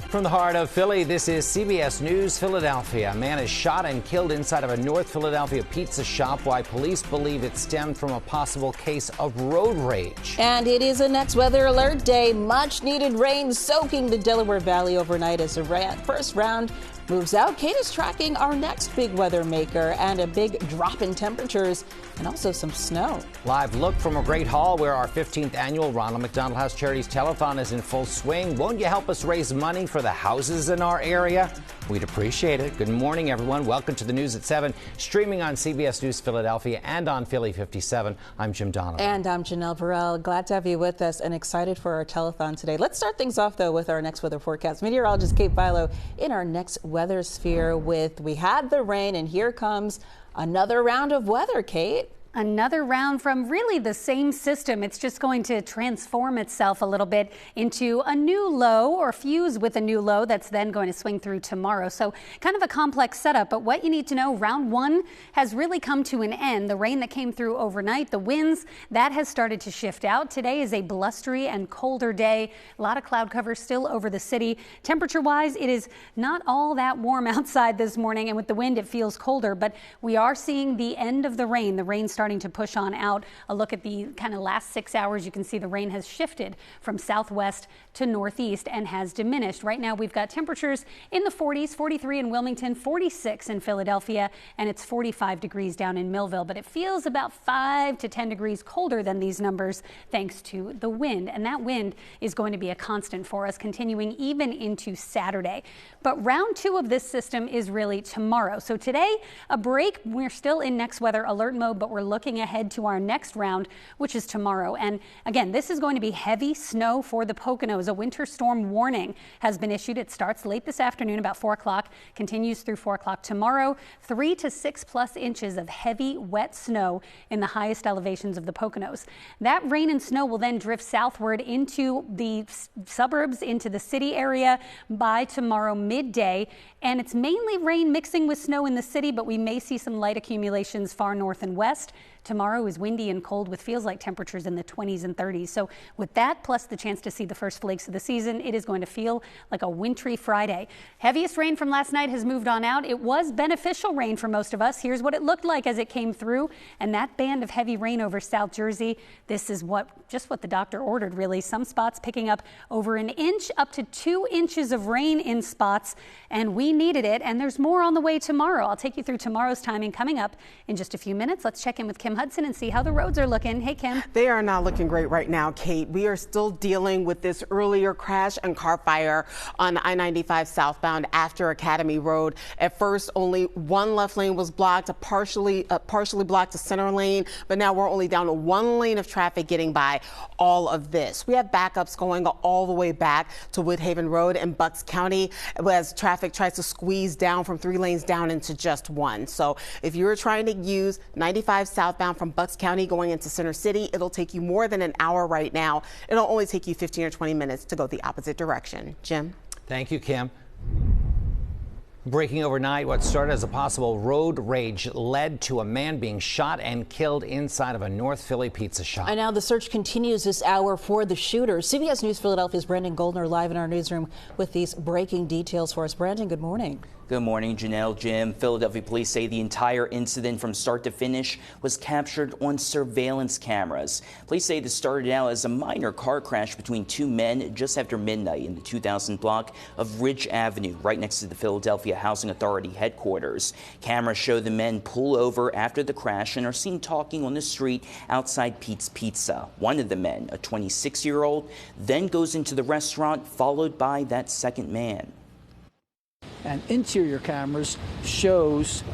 From the heart of Philly, this is CBS News Philadelphia. A man is shot and killed inside of a North Philadelphia pizza shop. Why police believe it stemmed from a possible case of road rage. And it is a next weather alert day. Much needed rain soaking the Delaware Valley overnight as the first round moves out. Kate is tracking our next big weather maker and a big drop in temperatures and also some snow. Live look from a Great Hall where our 15th annual Ronald McDonald House Charities Telethon is in full swing. Won't you help us raise money for the houses in our area? We'd appreciate it. Good morning, everyone. Welcome to the News at 7, streaming on CBS News Philadelphia and on Philly 57. I'm Jim Donovan. And I'm Janelle Burrell. Glad to have you with us and excited for our telethon today. Let's start things off, though, with our next weather forecast. Meteorologist Kate Bilo in our next weather sphere we had the rain, and here comes another round of weather, Kate. Another round from really the same system. It's just going to transform itself a little bit into a new low or fuse with a new low that's then going to swing through tomorrow. So kind of a complex setup, but what you need to know, round one has really come to an end. The rain that came through overnight, the winds, that has started to shift out. Today is a blustery and colder day. A lot of cloud cover still over the city. Temperature-wise, it is not all that warm outside this morning, and with the wind, it feels colder, but we are seeing the end of the rain. The rain starting to push on out. A look at the kind of last 6 hours, you can see the rain has shifted from southwest to northeast and has diminished. Right now we've got temperatures in the 40s, 43 in Wilmington, 46 in Philadelphia, and it's 45 degrees down in Millville, but it feels about 5 to 10 degrees colder than these numbers thanks to the wind, and that wind is going to be a constant for us continuing even into Saturday. But round two of this system is really tomorrow. So today, a break. We're still in next weather alert mode, but we're looking ahead to our next round, which is tomorrow. And again, this is going to be heavy snow for the Poconos. A winter storm warning has been issued. It starts late this afternoon, about 4 o'clock, continues through 4 o'clock tomorrow. 3 to 6 plus inches of heavy, wet snow in the highest elevations of the Poconos. That rain and snow will then drift southward into the suburbs, into the city area by tomorrow midday. And it's mainly rain mixing with snow in the city, but we may see some light accumulations far north and west. Tomorrow is windy and cold with feels like temperatures in the 20s and 30s. So with that, plus the chance to see the first flakes of the season, it is going to feel like a wintry Friday. Heaviest rain from last night has moved on out. It was beneficial rain for most of us. Here's what it looked like as it came through. And that band of heavy rain over South Jersey, this is just what the doctor ordered, really. Some spots picking up over an inch, up to 2 inches of rain in spots. And we needed it. And there's more on the way tomorrow. I'll take you through tomorrow's timing coming up in just a few minutes. Let's check in with Kim Hudson and see how the roads are looking. Hey, Kim. They are not looking great right now, Kate. We are still dealing with this earlier crash and car fire on I-95 southbound after Academy Road. At first, only one left lane was blocked, partially blocked the center lane, but now we're only down to 1 lane of traffic getting by all of this. We have backups going all the way back to Woodhaven Road in Bucks County as traffic tries to squeeze down from 3 lanes down into just 1. So if you're trying to use 95 southbound from Bucks County going into Center City, it'll take you more than an hour right now. It'll only take you 15 or 20 minutes to go the opposite direction. Jim? Thank you, Kim. Breaking overnight, what started as a possible road rage led to a man being shot and killed inside of a North Philly pizza shop. And now the search continues this hour for the shooter. CBS News Philadelphia's Brandon Goldner live in our newsroom with these breaking details for us. Brandon, good morning. Good morning, Janelle, Jim. Philadelphia police say the entire incident from start to finish was captured on surveillance cameras. Police say this started out as a minor car crash between 2 men just after midnight in the 2000 block of Ridge Avenue, right next to the Philadelphia Housing Authority headquarters. Cameras show the men pull over after the crash and are seen talking on the street outside Pete's Pizza. One of the men, a 26-year-old, then goes into the restaurant, followed by that second man. And interior cameras shows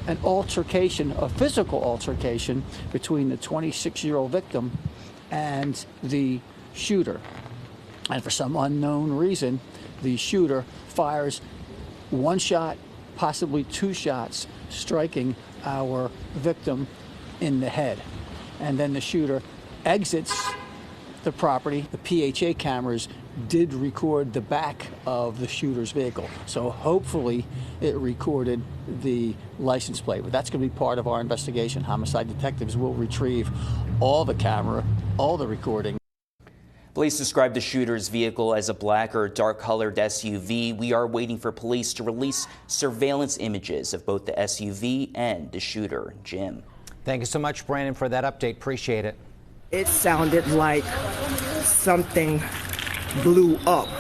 an altercation, a physical altercation between the 26-year-old victim and the shooter. And for some unknown reason, the shooter fires 1 shot, possibly 2 shots, striking our victim in the head. And then the shooter exits the property. The PHA cameras did record the back of the shooter's vehicle. So hopefully it recorded the license plate. But that's going to be part of our investigation. Homicide detectives will retrieve all the camera, all the recording. Police described the shooter's vehicle as a black or dark-colored SUV. We are waiting for police to release surveillance images of both the SUV and the shooter. Jim. Thank you so much, Brandon, for that update. Appreciate it. It sounded like something blew up.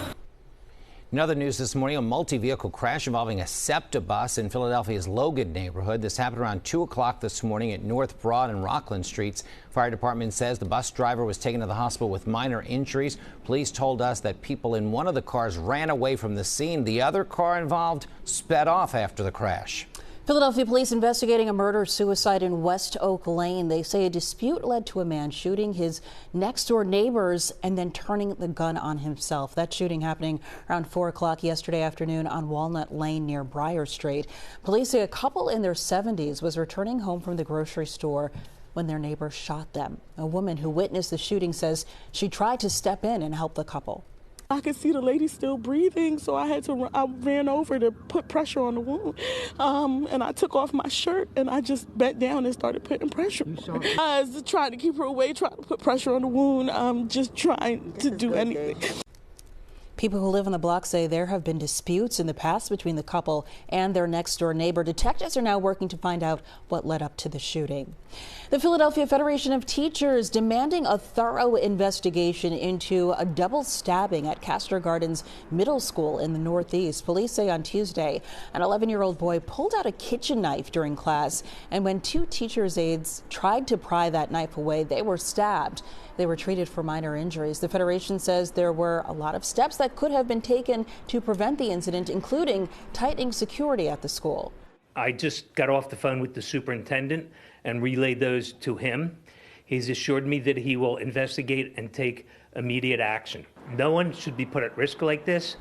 In other news this morning, a multi-vehicle crash involving a SEPTA bus in Philadelphia's Logan neighborhood. This happened around 2 o'clock this morning at North Broad and Rockland Streets. Fire department says the bus driver was taken to the hospital with minor injuries. Police told us that people in one of the cars ran away from the scene. The other car involved sped off after the crash. Philadelphia police investigating a murder-suicide in West Oak Lane. They say a dispute led to a man shooting his next-door neighbors and then turning the gun on himself. That shooting happening around 4 o'clock yesterday afternoon on Walnut Lane near Briar Street. Police say a couple in their 70s was returning home from the grocery store when their neighbor shot them. A woman who witnessed the shooting says she tried to step in and help the couple. I could see the lady still breathing, so I ran over to put pressure on the wound. And I took off my shirt and I just bent down and started putting pressure on her. I was trying to keep her away, trying to put pressure on the wound, just trying to do anything. People who live on the block say there have been disputes in the past between the couple and their next-door neighbor. Detectives are now working to find out what led up to the shooting. The Philadelphia Federation of Teachers demanding a thorough investigation into a double stabbing at Castor Gardens Middle School in the Northeast. Police say on Tuesday, an 11-year-old boy pulled out a kitchen knife during class, and when 2 teachers' aides tried to pry that knife away, they were stabbed. They were treated for minor injuries. The Federation says there were a lot of steps that could have been taken to prevent the incident, including tightening security at the school. I just got off the phone with the superintendent and relayed those to him. He's assured me that he will investigate and take immediate action. No one should be put at risk like this.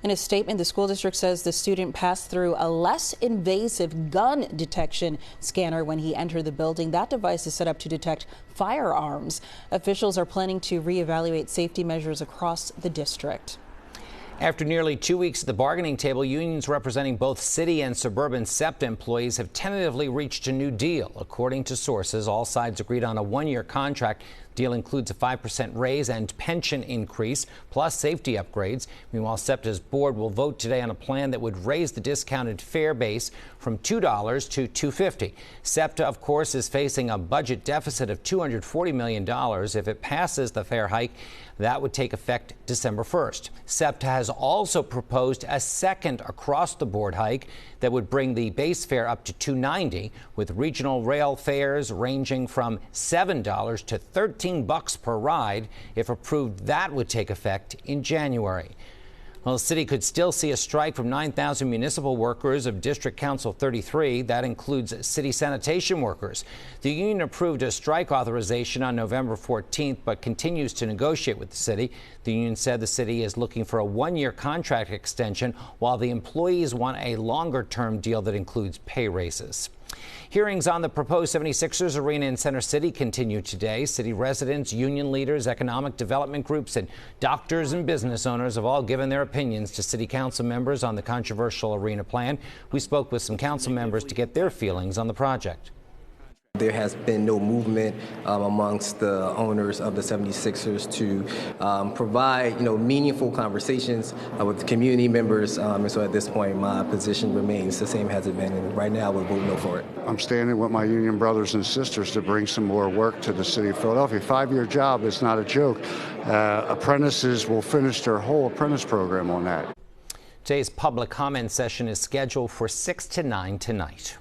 In a statement, the school district says the student passed through a less invasive gun detection scanner when he entered the building. That device is set up to detect firearms. Officials are planning to reevaluate safety measures across the district. After nearly 2 weeks at the bargaining table, unions representing both city and suburban SEPTA employees have tentatively reached a new deal. According to sources, all sides agreed on a 1-year contract. Deal includes a 5% raise and pension increase, plus safety upgrades. Meanwhile, SEPTA's board will vote today on a plan that would raise the discounted fare base from $2 to $2.50. SEPTA, of course, is facing a budget deficit of $240 million. If it passes the fare hike, that would take effect December 1st. SEPTA has also proposed a second across-the-board hike that would bring the base fare up to $2.90, with regional rail fares ranging from $7 to $13 per ride. If approved, that would take effect in January. Well, the city could still see a strike from 9,000 municipal workers of District Council 33. That includes city sanitation workers. The union approved a strike authorization on November 14th, but continues to negotiate with the city. The union said the city is looking for a 1-year contract extension, while the employees want a longer-term deal that includes pay raises. Hearings on the proposed 76ers arena in Center City continue today. City residents, union leaders, economic development groups, and doctors and business owners have all given their opinions to city council members on the controversial arena plan. We spoke with some council members to get their feelings on the project. There has been no movement amongst the owners of the 76ers to provide, meaningful conversations with the community members. And so at this point, my position remains the same as it been. And right now, we'll vote no for it. I'm standing with my union brothers and sisters to bring some more work to the city of Philadelphia. 5-year job is not a joke. Apprentices will finish their whole apprentice program on that. Today's public comment session is scheduled for 6 to 9 tonight.